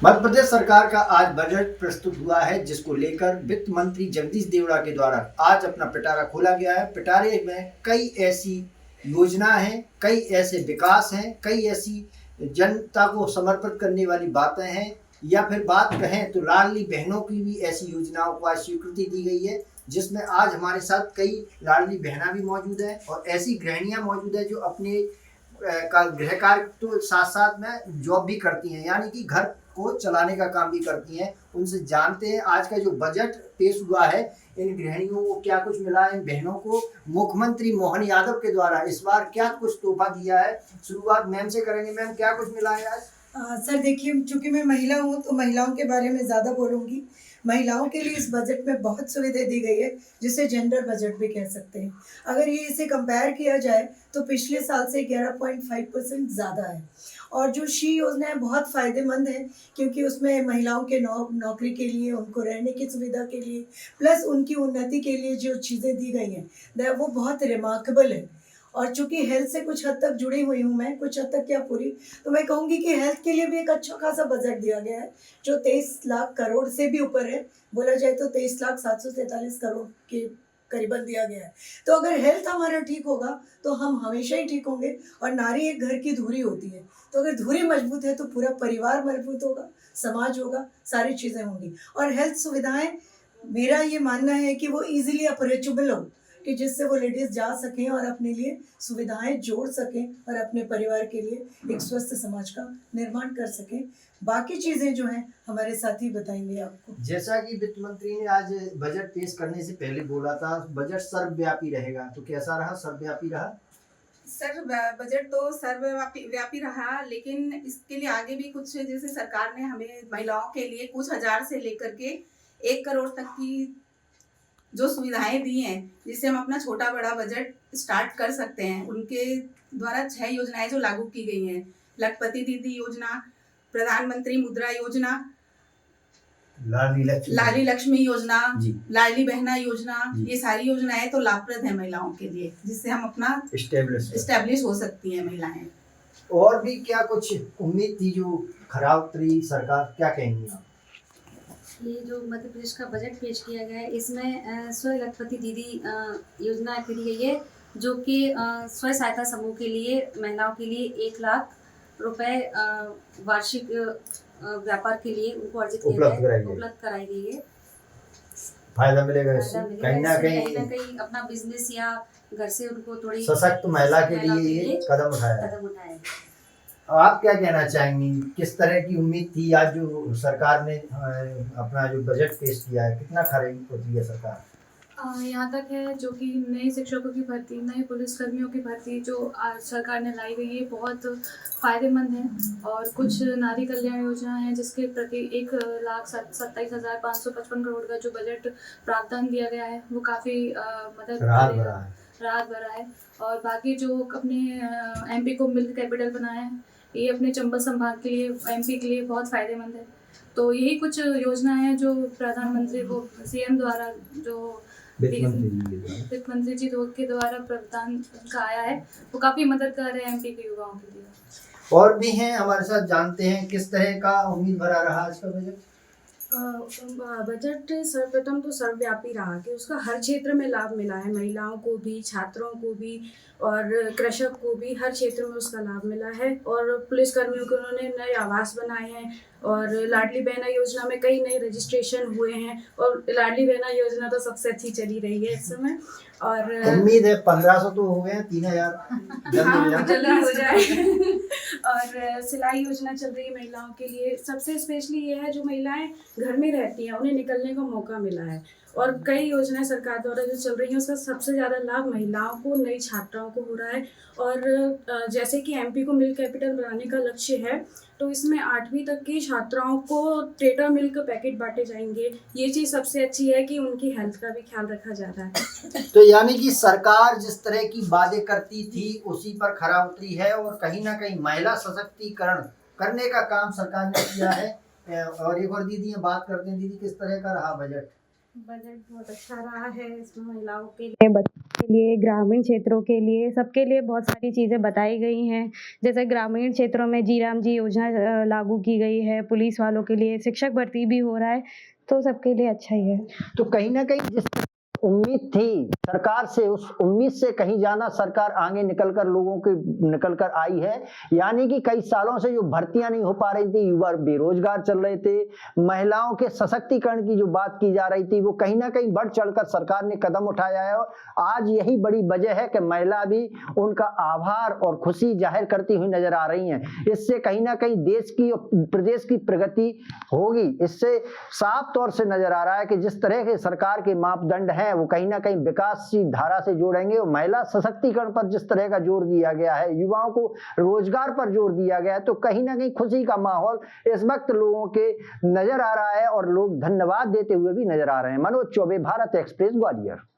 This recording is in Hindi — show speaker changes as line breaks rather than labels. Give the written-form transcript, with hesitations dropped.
मध्य प्रदेश सरकार का आज बजट प्रस्तुत हुआ है, जिसको लेकर वित्त मंत्री जगदीश देवड़ा के द्वारा आज अपना पिटारा खोला गया है। पिटारे में कई ऐसी योजना हैं, कई ऐसे विकास हैं, कई ऐसी जनता को समर्पित करने वाली बातें हैं, या फिर बात कहें तो लाडली बहनों की भी ऐसी योजनाओं को आज स्वीकृति दी गई है, जिसमें आज हमारे साथ कई लाडली बहना भी मौजूद है और ऐसी गृहिणियां मौजूद है जो अपने का गृह कार्य तो साथ साथ में जॉब भी करती हैं, यानी कि घर को चलाने का काम भी करती हैं। उनसे जानते हैं आज का जो बजट पेश हुआ है, इन गृहिणियों को क्या कुछ मिला है, इन बहनों को मुख्यमंत्री मोहन यादव के द्वारा इस बार क्या कुछ तोहफा दिया है। शुरुआत मैम से करेंगे। मैम, क्या कुछ मिला है आज?
सर देखिए, चूंकि मैं महिला हूँ तो महिलाओं के बारे में ज़्यादा बोलूँगी। महिलाओं के लिए इस बजट में बहुत सुविधाएं दी गई है, जिसे जेंडर बजट भी कह सकते हैं। अगर ये इसे कंपेयर किया जाए तो पिछले साल से 11.5% ज़्यादा है। और जो शी योजना है बहुत फ़ायदेमंद है, क्योंकि उसमें महिलाओं के नौकरी के लिए, उनको रहने की सुविधा के लिए, प्लस उनकी उन्नति के लिए जो चीज़ें दी गई हैं वो बहुत रिमार्केबल है। और चूंकि हेल्थ से कुछ हद तक जुड़ी हुई हूँ मैं, कुछ हद तक क्या पूरी, तो मैं कहूँगी कि हेल्थ के लिए भी एक अच्छा खासा बजट दिया गया है, जो 23 लाख करोड़ से भी ऊपर है। बोला जाए तो 23,743 करोड़ के करीबन दिया गया है। तो अगर हेल्थ हमारा ठीक होगा तो हम हमेशा ही ठीक होंगे। और नारी एक घर की धुरी होती है, तो अगर धुरी मजबूत है तो पूरा परिवार मजबूत होगा, समाज होगा, सारी चीज़ें होंगी। और हेल्थ सुविधाएं, मेरा ये मानना है कि वो ईजिली अप्रोचेबल हो, कि जिससे वो लेडीज़ जा सकें और अपने लिए सुविधाएं जोड़ सकें और अपने परिवार के लिए एक स्वस्थ समाज का निर्माण कर सकें। बाकी चीज़ें जो हैं हमारे साथी बताएंगे आपको।
जैसा कि वित्त मंत्री ने आज बजट पेश करने से पहले बोला था, बजट सर्वव्यापी रहेगा, तो कैसा रहा? सर्वव्यापी रहा?
सर, बजट तो सर्वव्यापी रहा, लेकिन इसके लिए आगे भी कुछ, जैसे सरकार ने हमें महिलाओं के लिए कुछ हजार से लेकर के 1 करोड़ तक की जो सुविधाएं दी हैं, जिससे हम अपना छोटा बड़ा बजट स्टार्ट कर सकते हैं। उनके द्वारा 6 योजनाएं जो लागू की गई हैं, लखपति दीदी योजना, प्रधानमंत्री मुद्रा योजना, लाडली लक्ष्मी योजना, लाडली बहना योजना, ये सारी योजनाएं तो लाभप्रद है महिलाओं के लिए, जिससे हम अपना इस्टेब्लिश हो सकती हैं महिलाएं।
और भी क्या कुछ उम्मीद थी जो खराब उतरी सरकार, क्या कहेंगी आप?
ये जो मध्य प्रदेश का बजट पेश किया गया है, इसमें स्वयं लखपति दीदी योजना करी गई है, जो कि स्वयं सहायता समूह के लिए, महिलाओं के लिए 1 लाख रुपए वार्षिक व्यापार के लिए उनको अर्जित उपलब्ध कराई गई है।
फायदा मिलेगा इससे, कहीं ना
कहीं अपना बिजनेस या घर से उनको थोड़ी
सशक्त महिला के लिए ये कदम उठाया है। आप क्या कहना चाहेंगी? किस तरह की उम्मीद थी आज जो सरकार ने अपना जो बजट पेश किया है, कितना खरी होती है सरकार?
यहाँ तक है जो कि नए शिक्षकों की भर्ती, नए पुलिसकर्मियों की भर्ती जो आज सरकार ने लाई गई है, बहुत फ़ायदेमंद है। और कुछ नारी कल्याण योजना है, जिसके प्रति 1,27,555 करोड़ का जो बजट प्रावधान दिया गया है, वो काफ़ी मदद राहत भरा है। और बाकी जो अपने MP को मिल्क कैपिटल बनाया है, ये अपने चंबल संभाग के लिए, MP के लिए बहुत फ़ायदेमंद है। तो यही कुछ योजना है जो प्रधानमंत्री को CM द्वारा, जो वित्त मंत्री जी के द्वारा प्रावधान का आया है, वो काफ़ी मदद कर रहे हैं MP के युवाओं के लिए।
और भी हैं हमारे साथ, जानते हैं किस तरह का उम्मीद भरा रहा आज का बजट।
बजट सर्वप्रथम तो सर्वव्यापी रहा, कि उसका हर क्षेत्र में लाभ मिला है, महिलाओं को भी, छात्रों को भी और कृषक को भी, हर क्षेत्र में उसका लाभ मिला है। और पुलिसकर्मियों को उन्होंने नए आवास बनाए हैं, और लाडली बहना योजना में कई नए रजिस्ट्रेशन हुए हैं, और लाडली बहना योजना तो सबसे अच्छी चली रही है इस समय। और
उम्मीद है 1500 तो हो गए, 3000
जल्दी हो जाए। और सिलाई योजना चल रही है महिलाओं के लिए। सबसे स्पेशली ये है, जो महिलाएं घर में रहती हैं उन्हें निकलने का मौका मिला है। और कई योजनाएं सरकार द्वारा जो चल रही हैं, उसका सबसे ज़्यादा लाभ महिलाओं को, नई छात्राओं को हो रहा है। और जैसे कि MP को मिल्क कैपिटल बनाने का लक्ष्य है, तो इसमें 8वीं तक की छात्राओं को टेट्रा मिल्क पैकेट बांटे जाएंगे। ये चीज़ सबसे अच्छी है कि उनकी हेल्थ का भी ख्याल रखा जा रहा है।
तो यानी कि सरकार जिस तरह की वादे करती थी उसी पर खरा उतरी है, और कहीं ना कहीं महिला सशक्तिकरण करने का काम सरकार ने किया है। और एक और दीदी बात करते हैं, दीदी किस तरह का रहा बजट?
बजट बहुत अच्छा रहा है, इसमें महिलाओं के लिए
के लिए, ग्रामीण क्षेत्रों के लिए, सबके लिए बहुत सारी चीज़ें बताई गई हैं। जैसे ग्रामीण क्षेत्रों में जी राम जी योजना लागू की गई है, पुलिस वालों के लिए शिक्षक भर्ती भी हो रहा है, तो सबके लिए अच्छा ही है।
तो कहीं ना कहीं जिस उम्मीद थी सरकार से, उस उम्मीद से कहीं ज्यादा सरकार आगे निकलकर लोगों के निकलकर आई है। यानी कि कई सालों से जो भर्तियां नहीं हो पा रही थी, युवा बेरोजगार चल रहे थे, महिलाओं के सशक्तिकरण की जो बात की जा रही थी वो कहीं ना कहीं बढ़ चढ़कर सरकार ने कदम उठाया है। और आज यही बड़ी वजह है कि महिला भी उनका आभार और खुशी जाहिर करती हुई नजर आ रही हैं। इससे कहीं ना कहीं देश की और प्रदेश की प्रगति होगी। इससे साफ तौर से नजर आ रहा है कि जिस तरह के सरकार के मापदंड हैं वो कहीं ना कहीं विकास की धारा से जोड़ेंगे। और महिला सशक्तिकरण पर जिस तरह का जोर दिया गया है, युवाओं को रोजगार पर जोर दिया गया है, तो कहीं ना कहीं खुशी का माहौल इस वक्त लोगों के नजर आ रहा है और लोग धन्यवाद देते हुए भी नजर आ रहे हैं। मनोज चौबे, भारत एक्सप्रेस, ग्वालियर।